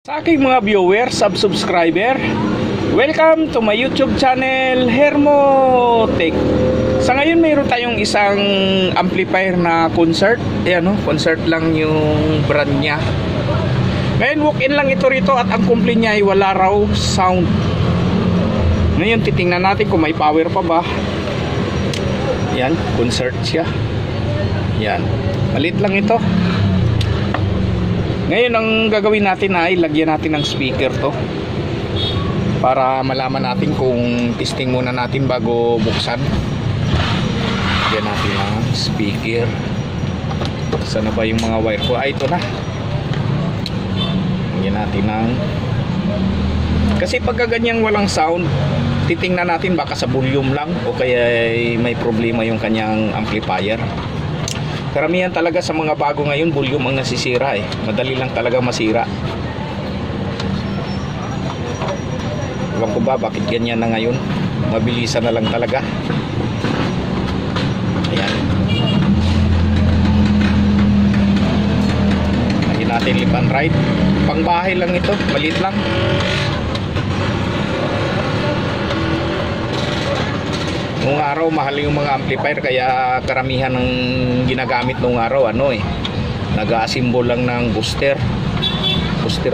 Sa aking mga viewers, subscriber, welcome to my YouTube channel, Hermotech. Sa ngayon mayroon tayong isang amplifier na concert. Ayan, concert lang yung brand niya. Ngayon walk-in lang ito rito at ang complaint niya ay wala raw sound. Ngayon titingnan natin kung may power pa ba. Yan, concert siya. Yan, maliit lang ito. Ngayon ang gagawin natin ay lagyan natin ng speaker to para malaman natin kung testing muna natin bago buksan. Lagyan natin ng speaker. Sana ba yung mga wire ko? Ito na. Lagyan natin ng, kasi pagka ganyang walang sound, titingnan natin baka sa volume lang o kaya may problema yung kanyang amplifier. Karamihan talaga sa mga bago ngayon, volume ang nasisira eh. Madali lang talaga masira. Ewan ko ba bakit ganyan na ngayon. Mabilisan na lang talaga. Ayan. Lagyan natin left and right. Pangbahay lang ito, maliit lang. Noong araw mahal yung mga amplifier, kaya karamihan ng ginagamit noong araw nag-a-assemble lang ng booster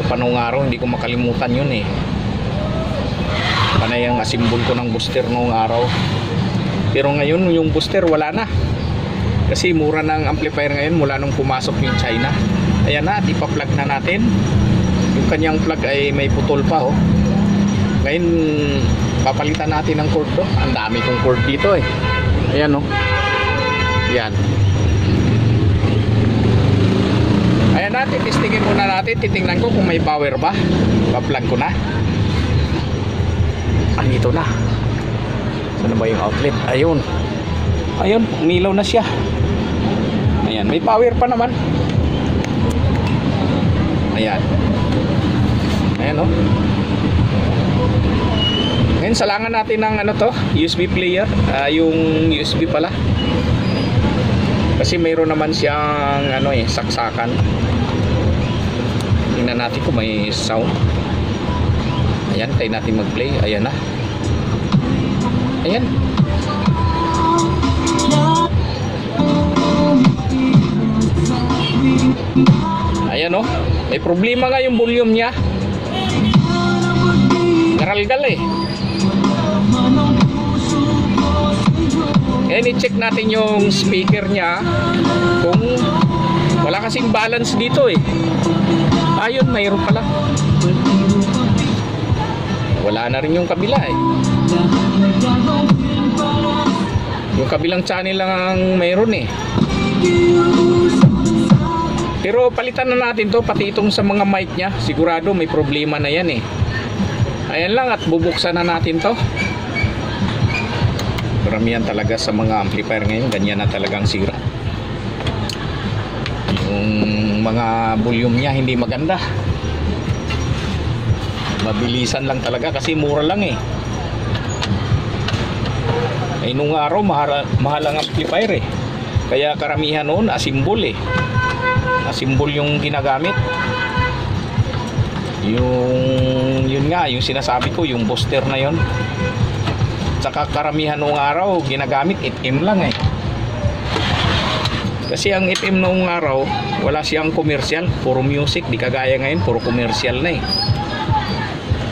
pa noong araw. Hindi ko makalimutan yun eh. Panay ang assemble ko ng booster noong araw. Pero ngayon yung booster wala na, kasi mura ng amplifier ngayon mula nung pumasok yung China. Ayan na, ipa-plug na natin. Yung kanyang plug ay may putol pa oh. Ngayon papalitan natin ng cord to. Ang dami kong cord dito eh. Ayan oh. Yan. Ayan natin, testingin muna natin. Titingnan ko kung may power ba. Pa-plug ko na. Andito na. Saan ba yung outlet? Ayun. Ayun, umilaw na siya. Ayan, may power pa naman. Ayan. Ayan oh. Ngayon salangan natin ng USB player, yung USB pala. Kasi mayroon naman siyang saksakan. Tingnan natin kung may sound. Ayan, tayo natin mag-play. Ayan na. Ayan. Ayan oh. May problema nga yung volume niya. Garalgal eh. Ngayon i-check natin yung speaker niya kung wala kasing balance dito eh. Ayun, mayroon pala. Wala na rin yung kabila eh. Yung kabilang channel lang ang mayroon eh. Pero palitan na natin to, pati itong sa mga mic niya. Sigurado may problema na yan eh. Ayan lang, at bubuksan na natin to. Karamihan talaga sa mga amplifier ngayon, ganyan na talagang sira. Yung mga volume niya hindi maganda. Mabilisan lang talaga kasi mura lang eh. Ay nung araw mahal ang amplifier eh. Kaya karamihan noon assemble eh. Assemble yung ginagamit. Yun nga, yung sinasabi ko, yung booster na yon. Saka karamihan noong araw ginagamit FM lang eh. Kasi ang FM noong araw wala siyang commercial, puro music. Di kagaya ngayon, puro commercial na eh.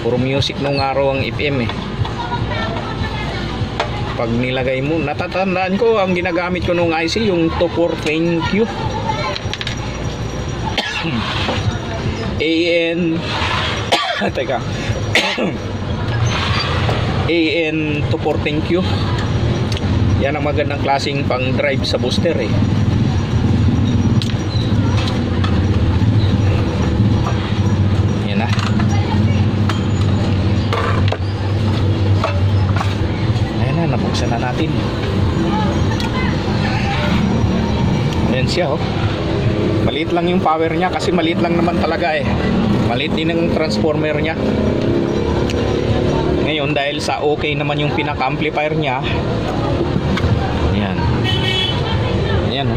Puro music noong araw ang FM eh. Pag nilagay mo, natatandaan ko ang ginagamit ko noong IC, yung 214Q AN teka AN 214Q. Yan ang magandang klaseng pang drive sa booster eh. Yan na. Ayan na, nabuksan na natin. Ayan siya oh. Maliit lang yung power niya kasi maliit lang naman talaga eh. Maliit din ang transformer niya. Ngayon dahil sa okay naman yung pinaka-amplifier niya. Ayan. Ayan.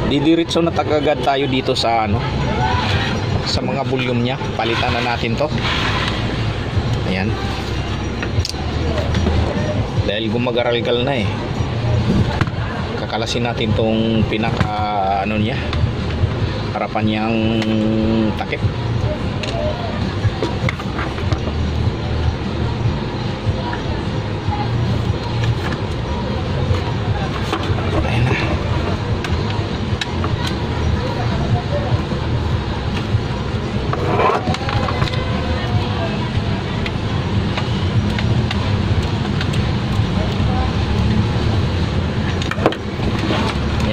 Didiretso na tagagad tayo dito sa sa mga volume niya. Palitan na natin to. Ayan, dahil gumagaral-gal na eh, kakalasin natin tong pinaka ano niya, harapan niyang takip. Ayan na.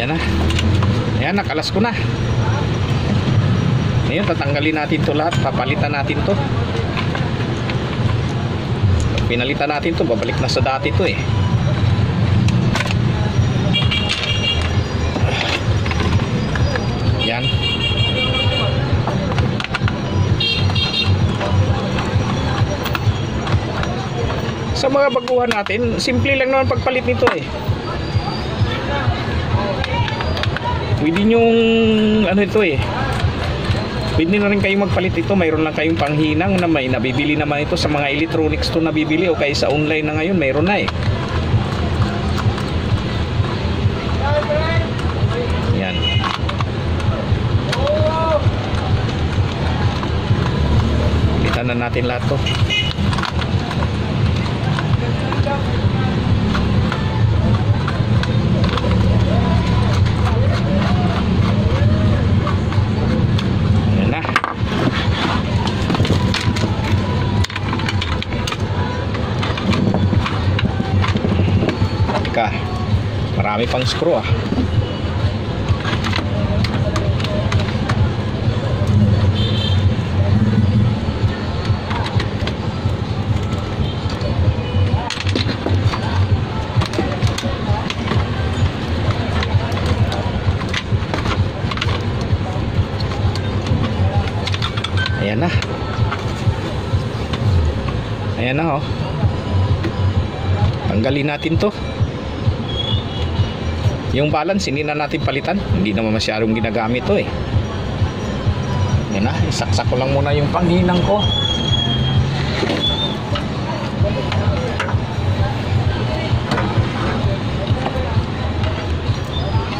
Ayan na. Ayan, nakalas ko na. Ngayon, tatanggalin natin to lahat. Papalitan natin to. Pag pinalitan natin to, babalik na sa dati to eh. Yan. Sa mga baguhan natin, simple lang naman pagpalit nito eh. Pwede nyong ano ito eh, pwede na rin kayong magpalit ito. Mayroon lang kayong panghinang na may nabibili naman ito sa mga electronics to nabibili, o kaya sa online na ngayon mayroon na eh. Yan. Palitan na natin lahat to. Marami pang screw ah. Ayan na. Ayan na oh. Tanggalin natin to. Yung balance hindi na natin palitan, hindi naman masyadong ginagamit to eh. Yan na, isaksak ko lang muna yung panghinang ko.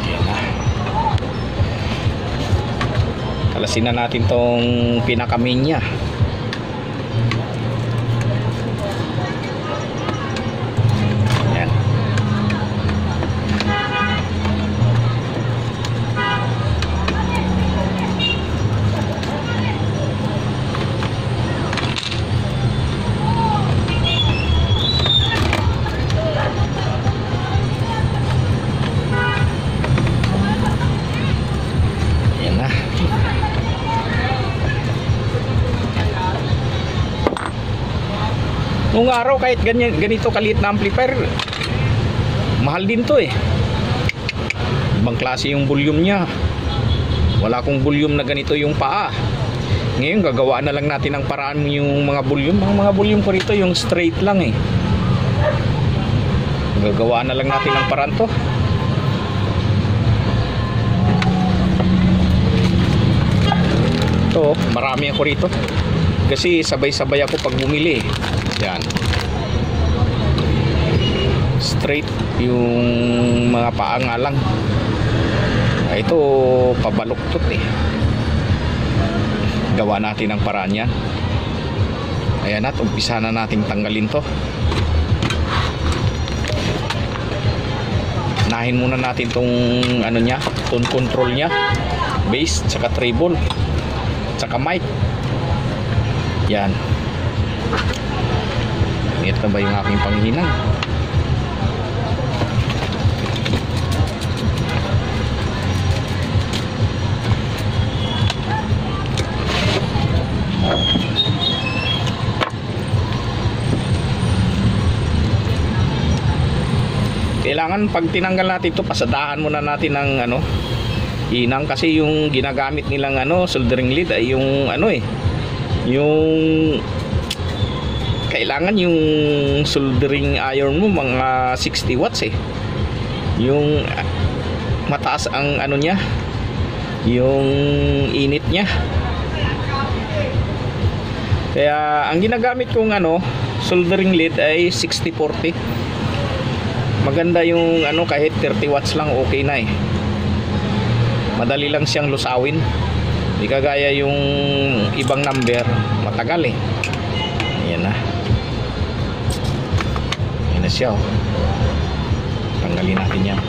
Yan na. Kalasin na natin tong pinakamin niya. Nung araw kahit ganito kaliit na amplifier, mahal din to eh. Ibang klase yung volume niya. Wala akong volume na ganito yung paa. Ngayon gagawa na lang natin ang paraan yung mga volume. Ang mga volume ko rito yung straight lang eh. Gagawa na lang natin ang paraan to. Ito, marami ako rito. Kasi sabay-sabay ako pag bumili. Yan. Straight yung mga paa nga lang. Ito pabaluktot eh. Gawa natin ang paraan yan. Ayan at umpisa na nating tanggalin to. Nahin muna natin tong ano nya, tone control nya, bass, tsaka treble, tsaka mic. Yan. Ito ba yung aking panghinang? Kailangan pag tinanggal natin ito, pasadahan muna natin ng ano, inang, kasi yung ginagamit nilang ano, soldering lead ay yung ano eh, yung kailangan yung soldering iron mo mga 60 watts eh. Yung mataas ang ano niya, yung init niya. Kaya ang ginagamit kong soldering lead ay 60-40. Maganda yung kahit 30 watts lang okay na eh. Madali lang siyang lusawin. Hindi kagaya yung ibang number, matagal eh. Ayan na. Ayan na siya oh. Tanggalin natin yan.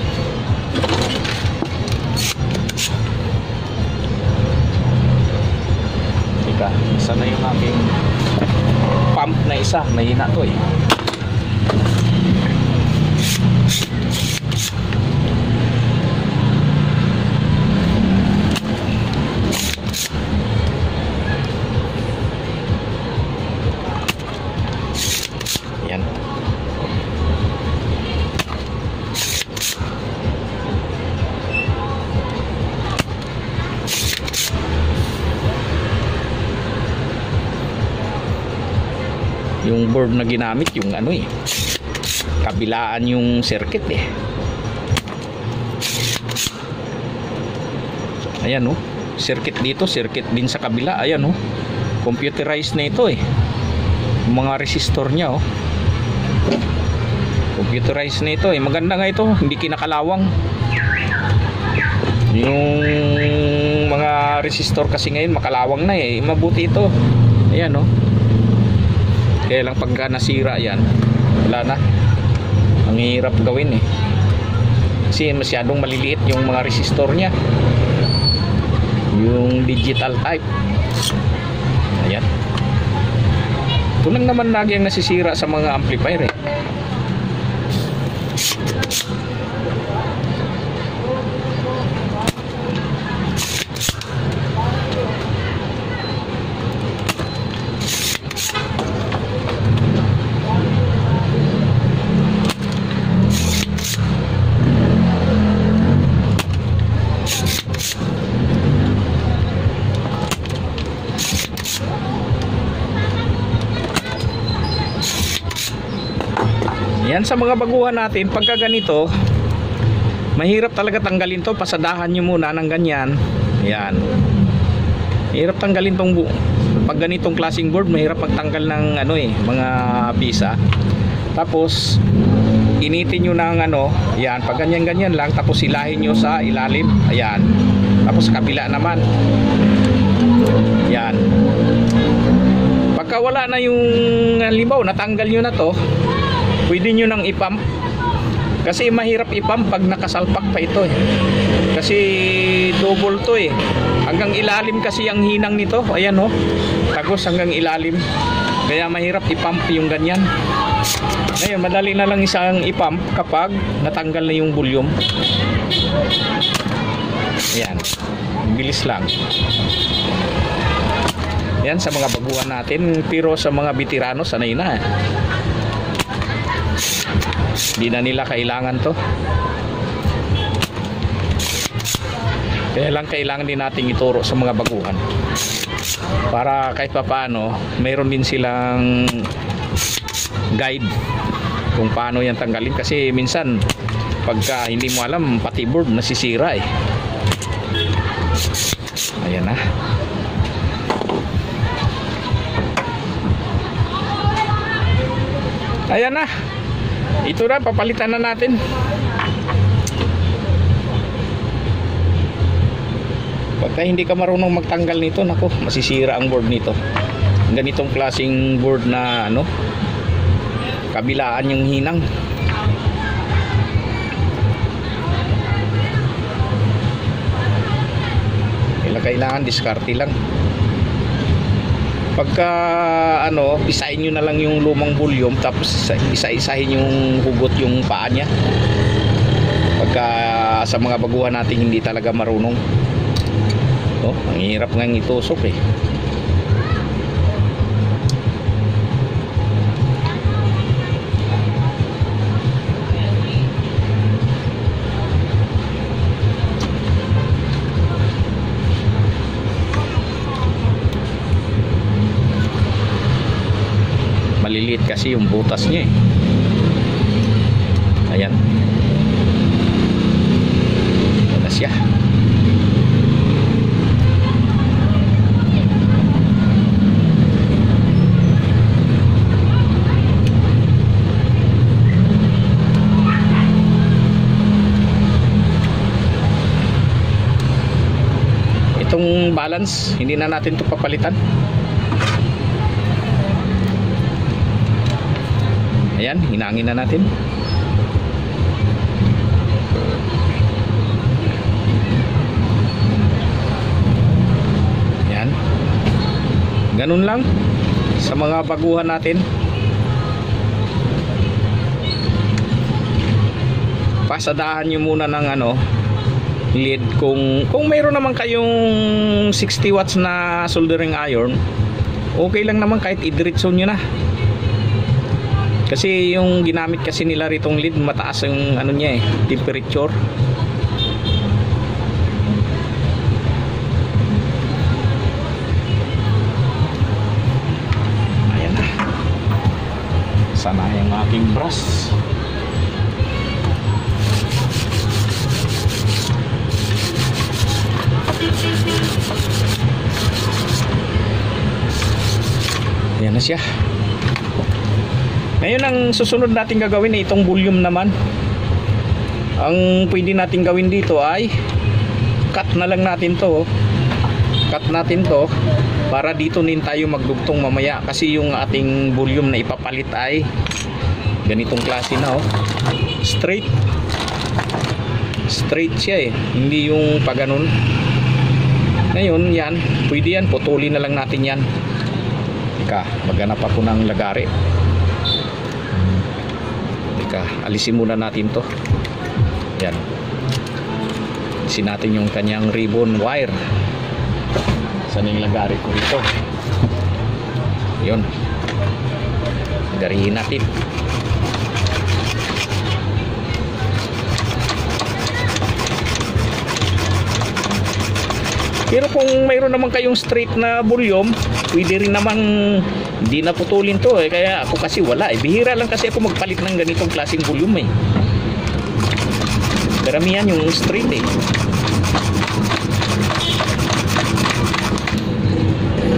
Isa na yung aking pump na isa, mahina to eh. Yan. Yung board na ginamit yung kabilaan yung circuit eh. Ayan oh, circuit dito, circuit din sa kabila. Ayan oh, computerized na ito eh. Yung mga resistor nya oh, computerized na ito eh. Maganda nga ito, hindi kinakalawang. Yung mga resistor kasi ngayon makalawang na eh. Mabuti ito. Ayan oh. Kaya lang pagka nasira yan, wala na. Ang hirap gawin eh. Kasi masyadong maliliit yung mga resistor nya. Yung digital type. Ayan. Ito lang naman lagi ang nasisira sa mga amplifier eh. Yan sa mga baguhan natin, pagka ganito, mahirap talaga tanggalin to. Pasadahan nyo muna ng ganyan. Yan. Mahirap tanggalin tong pag ganitong klaseng board, mahirap magtanggal ng mga pisa. Tapos initin nyo ng yan, pag ganyan-ganyan lang, tapos silahin nyo sa ilalim. Ayan. Tapos kabila naman. Yan. Pagka wala na yung halimbawa, natanggal nyo na to, pwede nyo nang ipump. Kasi mahirap ipump pag nakasalpak pa ito eh. Kasi double to eh. Hanggang ilalim kasi ang hinang nito. Ayan oh, tagos hanggang ilalim. Kaya mahirap ipump yung ganyan. Ngayon madali na lang isang ipump kapag natanggal na yung volume. Ayan, bilis lang. Yan sa mga baguhan natin. Pero sa mga veterano, sanay na eh. Hindi na nila kailangan to. Kaya lang kailangan din nating ituro sa mga baguhan para kahit papaano mayroon din silang guide kung paano yan tanggalin. Kasi minsan pagka hindi mo alam, pati board nasisira eh. Ayan na. Ayan na. Ito na, papalitan na natin. Pagka hindi ka marunong magtanggal nito, nako, masisira ang board nito. Ganitong klaseng board na kabilaan yung hinang. Kailangan diskarte lang. Pagka pisahin nyo na lang yung lumang volume, tapos isa-isahin yung hugot yung paa nya. Pagka sa mga baguhan natin hindi talaga marunong, ang hirap ngang itusok eh. Maliliit kasi yung butas niya eh. Ayan. Ayan na siya. balance, hindi na natin to papalitan. Ayan, hinangin na natin. Ayan. Ganun lang sa mga baguhan natin. Pasadahan nyo muna ng lead kung mayroon naman kayong 60 watts na soldering iron, okay lang naman kahit idiretso nyo na. Kasi yung ginamit kasi nila ritong lead, mataas yung niya temperature. Ayan na. Sana yung aking brush. Ayan na siya. Ngayon ang susunod natin gagawin ay itong volume naman. Ang pwede natin gawin dito ay cut na lang natin to. Cut natin to para dito din tayo magdugtong mamaya, kasi yung ating volume na ipapalit ay ganitong klase na straight siya hindi yung pag ganun. Ngayon yan, pwede yan, putulin na lang natin yan. Maghanap ako ng lagari. Alisin muna natin to. Yan. Alisin natin yung kanyang ribbon wire. Saan yung lagari ko rito? Yun. Garihin natin. Pero kung mayroon naman kayong straight na volume, pwede rin naman hindi na putulin to kaya ako kasi wala bihira lang kasi ako magpalit ng ganitong klaseng volume karamihan yung straight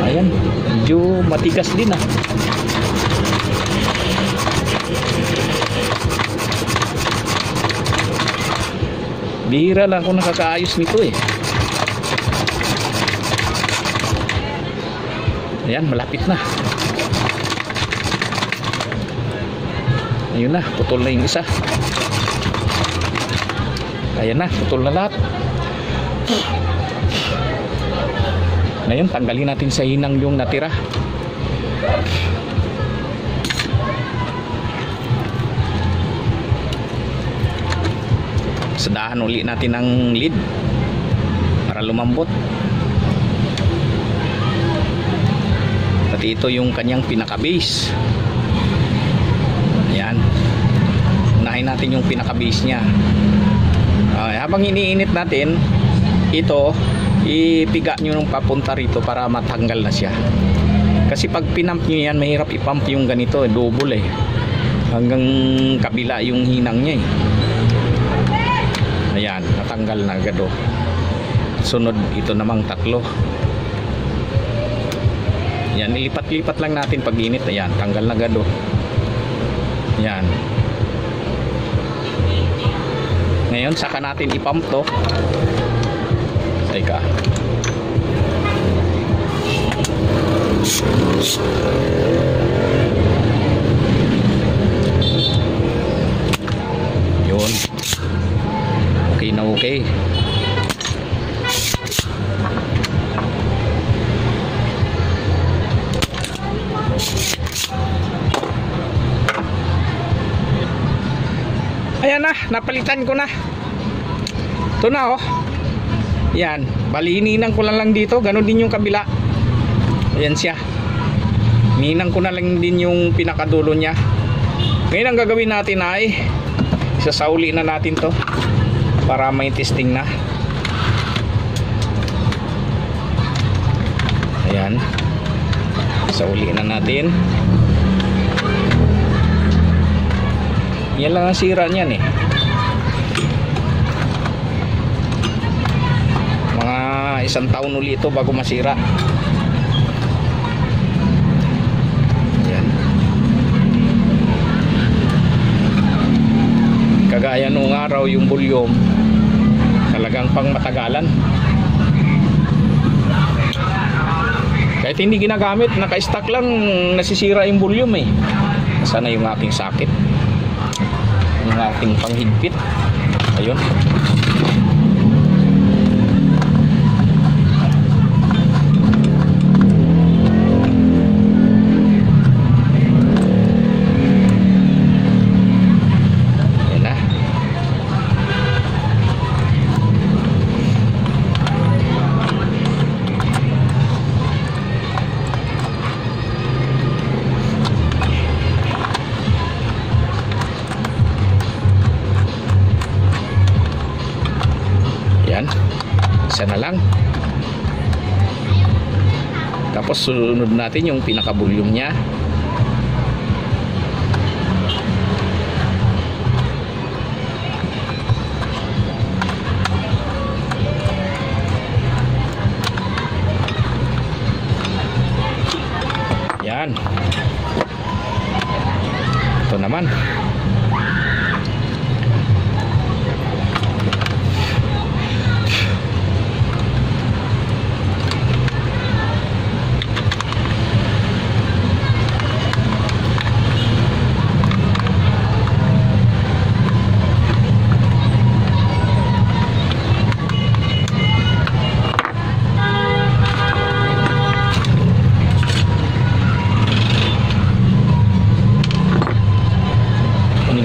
Ayan, medyo matigas din bihira lang ako nakakaayos nito Ayan, malapit na. Ayun na, putol na yung isa. Ayan na, putol na lahat. Ngayon, tanggalin natin sa hinang yung natira. Sadahan uli natin ang lead para lumambot. Ito yung kanyang pinaka base. Ayan, unahin natin yung pinaka base nya. Habang iniinit natin ito, ipiga nyo nung papunta rito para matanggal na siya, kasi pag pinump nyo yan mahirap ipump yung ganito double hanggang kabila yung hinang nya Ayan, natanggal na agad Sunod ito namang tatlo. Yan, ilipat-lipat lang natin pag init. Ayan, tanggal na agad Yan. Ngayon, saka natin ipump to. Teka. Yun. Okay na okay. Ayan na, napalitan ko na. Ito na Yan, bali hininang ko lang dito. Ganon din yung kabila. Ayan siya. Hininang ko na lang din yung pinakadulo nya. Ngayon ang gagawin natin ay isasauli na natin to para may testing na. Ayan, isauli na natin. Yan lang ang sira niyan mga 1 taon uli ito bago masira. Yan. Kagaya nung araw yung volume talagang pang matagalan. Kahit hindi ginagamit, naka-stack lang, nasisira yung volume eh. Sana yung aking socket, yung ating panghigpit. Ayun. Yan, isa na lang. Tapos sunod natin yung pinaka-volume nya. Yan. Ito naman.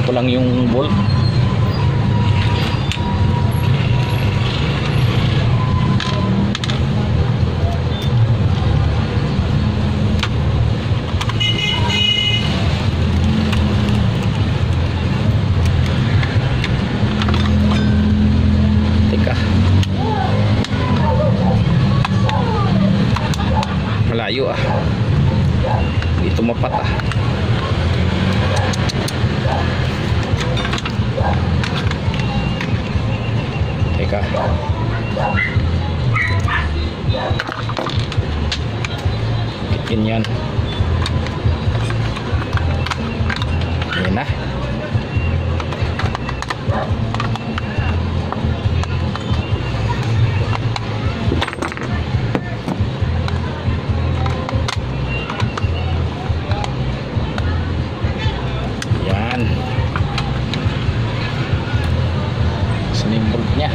Ko lang yung bolt. Teka, malayo ah, dito mapat ah. Teka, bitin yan. Yan na. Yan. Sinimbol niya.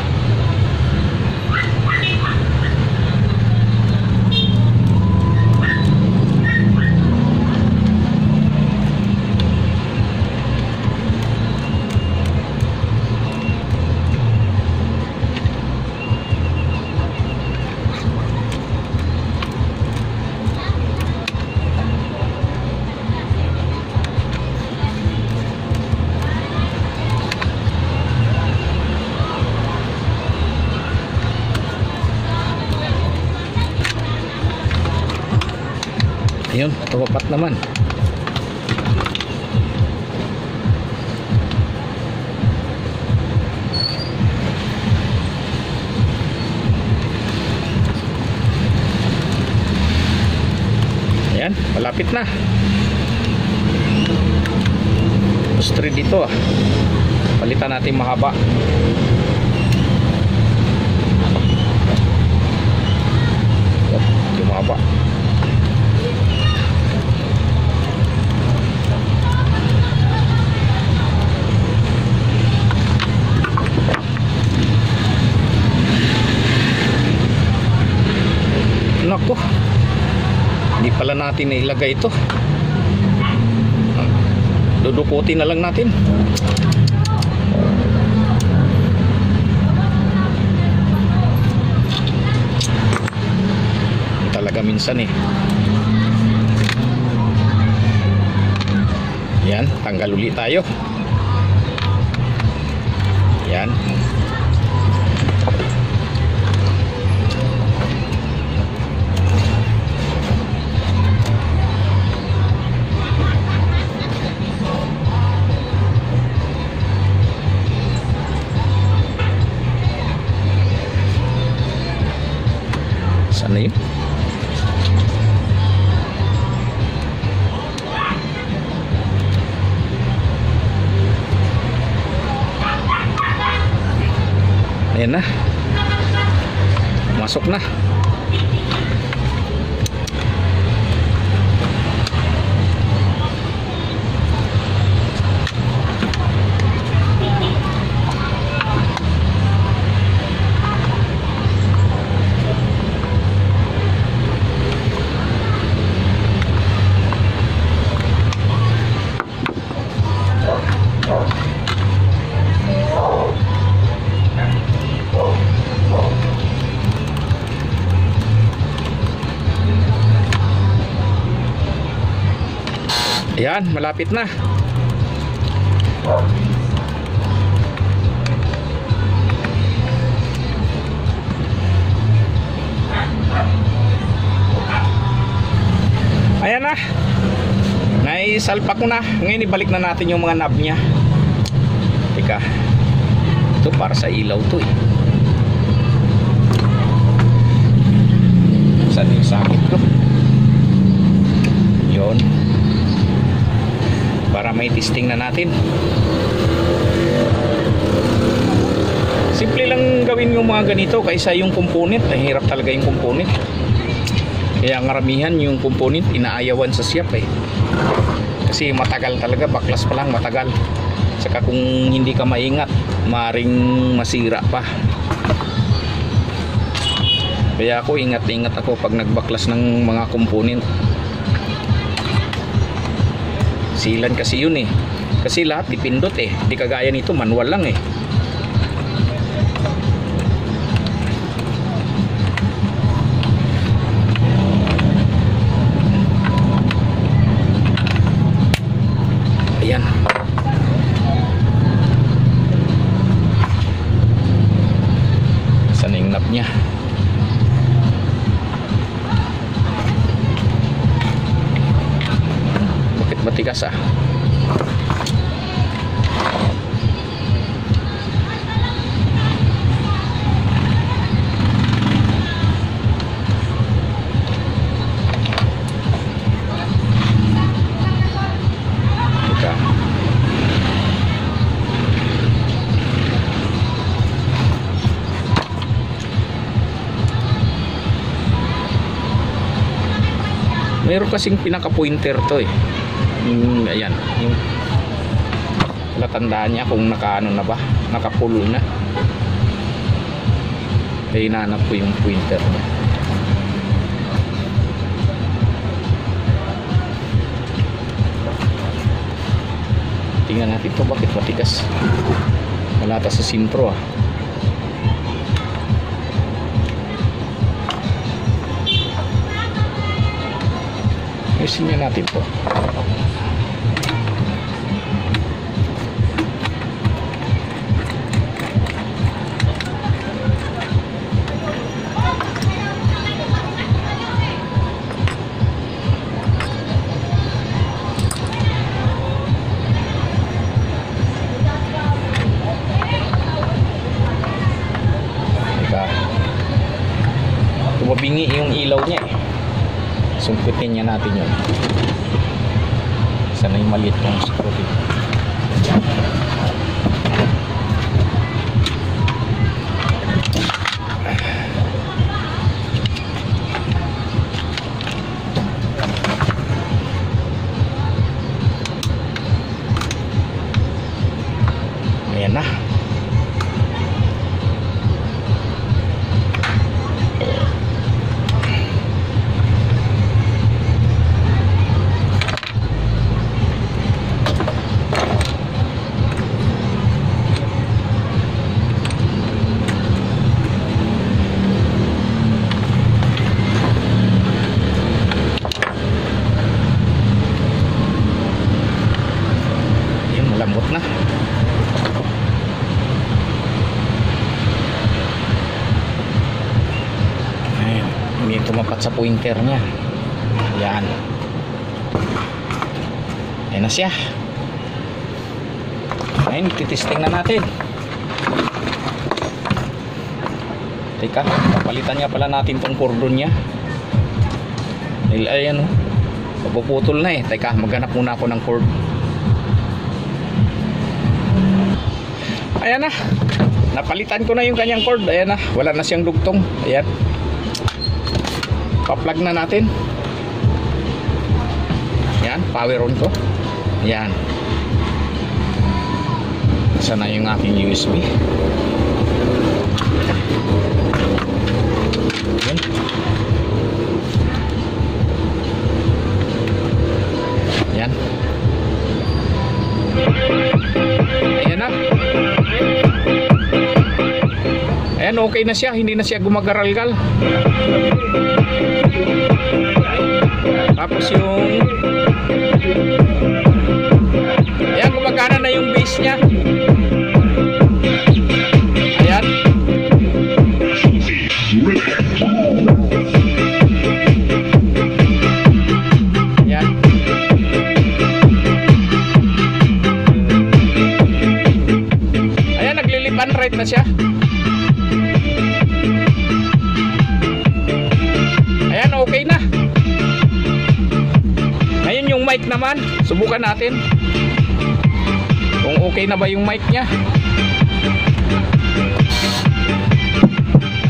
Ayun, tumapat naman. Ayan, malapit na. Straight dito ah. Palitan natin mahaba. Yung mahaba. Nako, hindi pala natin ilagay ito. Dudukutin na lang natin. Talaga minsan eh. Yan, tanggal ulit tayo. Yan. Sana yun? Ayan na. Masok na. Ayan, malapit na. Ayan na. Naisalpak ko na. Ngayon ibalik na natin yung mga knob niya. Teka. Ito para sa ilaw to eh. Saan yung sakit ko? Yun. Para may testing na natin. Simple lang gawin yung mga ganito kaysa yung component. Hirap talaga yung component. Kaya karamihan yung component inaayawan sa siyap eh. Kasi matagal talaga, baklas pa lang matagal. Saka kung hindi ka maingat, maring masira pa. Kaya ako ingat-ingat ako pag nagbaklas ng mga component. Silan kasi yun eh. Kasi lahat dipindot eh. Di kagaya nito, manual lang eh. Ayan. Saan yung knob niya? Bakit matigas ah? Meron kasing pinaka-pointer to eh. Ayan, yung tandaan niya kung nakaano na ba, naka-pull na. Kaya hinanap ko yung pointer niya. Tingnan natin to, bakit matigas. Malata sa sintro ah. Ayusin nyo natin po. Diba? Tumabingi yung ilaw niya eh. Sungkutin niya natin yun. Sana yung maliit yung screw dito. Ayan na. Malambot na. Ayan, hindi tumapat sa pointer niya. Ayan. Ayan na siya. Ayan, titesting na natin. Teka, papalitan niya pala natin tong cordon niya. Ayan o, mapuputol na eh. Teka, maghanap muna ako ng cord. Ayan na. Napalitan ko na yung kanyang cord. Ayan na. Wala na siyang dugtong. Ayan. Pa-plug na natin. Ayan. Power on ko. Ayan. Saan na yung aking USB? Ayan. Ayan. Ayan na. Ayan, okay na siya. Hindi na siya gumagaralgal. Tapos yung okay na. Ngayon yung mic naman, subukan natin kung okay na ba yung mic nya.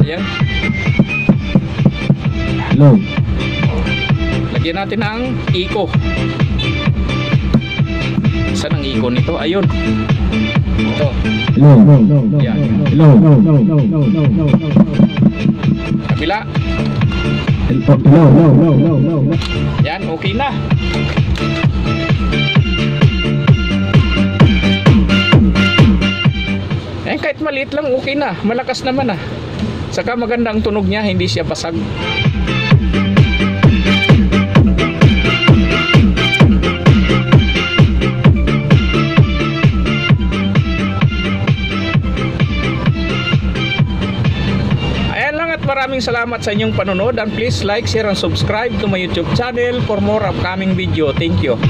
Ayan. Low. Lagyan natin ng eco. Saan ang eco nito? Ayun. Ito. Low. Yan. Low. Kabila. Low. Yan, okay na. Eh, kahit maliit lang, okay na. Malakas naman ah. Saka maganda ang tunog niya, hindi siya basag. Ayan lang at maraming salamat sa inyong panonood, and please like, share, and subscribe to my YouTube channel for more upcoming video. Thank you.